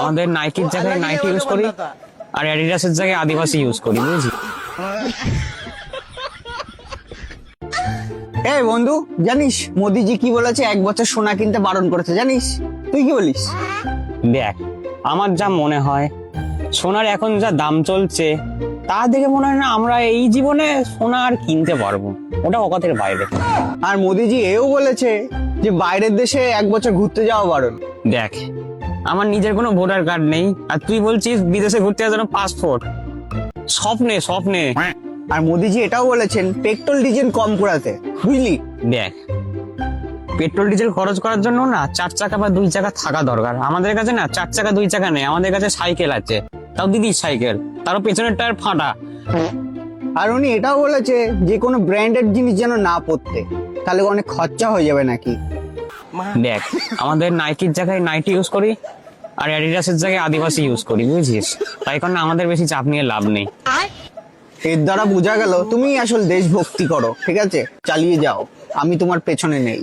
আমাদের নাইকির জায়গায় Nike use করি, আর অ্যাডিডাসের জায়গায় আদিবাসী ইউজ করি, বুঝেছি? এই বন্ধু, জানিস মোদিজি কি বলেছে? 1 বছর সোনা কিনতে বারণ করেছে, জানিস? তুই কি বলিস? দেখ, আমার যা মনে হয় সোনার এখন যা দাম চলছে তা দেখে মনে হয় না আমরা এই জীবনে সোনা আর কিনতে পারবো, ওটা অকাতের বাইরে। আর মোদিজি এও বলেছে যে বাইরের দেশে 1 বছর ঘুরতে যাওয়া বারণ। দেখ, আমার নিজের কোনো ভোটার কার্ড নেই, আর তুই বলছিস বিদেশে ঘুরতে যাওয়ার জন্য পাসপোর্ট। স্বপ্নে স্বপ্নে। আর মোদিজি এটাও বলেছেন পেট্রোল ডিজেল কম করাতে, বুঝলি? দেখ, পেট্রোল ডিজেল খরচ করার জন্য না 4 চাকা বা 2 চাকা থাকা দরকার। আমাদের কাছে না 4 চাকা 2 চাকা নেই, আমাদের কাছে সাইকেল আছে, তাও দিদির সাইকেল, তারও পেছনের টায়ার ফাটা। আর উনি এটাও বলেছে যে কোনো ব্র্যান্ডেড জিনিস যেন না পড়তে, তাহলে অনেক খরচা হয়ে যাবে নাকি। দেখ, আমাদের নাইকির জায়গায় নাইটি ইউজ করি, আর অ্যাডিডাসের জায়গায় আদিবাসী ইউজ করি, বুঝেছিস? তাই কারণে আমাদের বেশি চাপ নিয়ে লাভ নেই। এর দ্বারা বোঝা গেল তুমি আসল দেশভক্তি করো। ঠিক আছে, চালিয়ে যাও, আমি তোমার পেছনে নেই।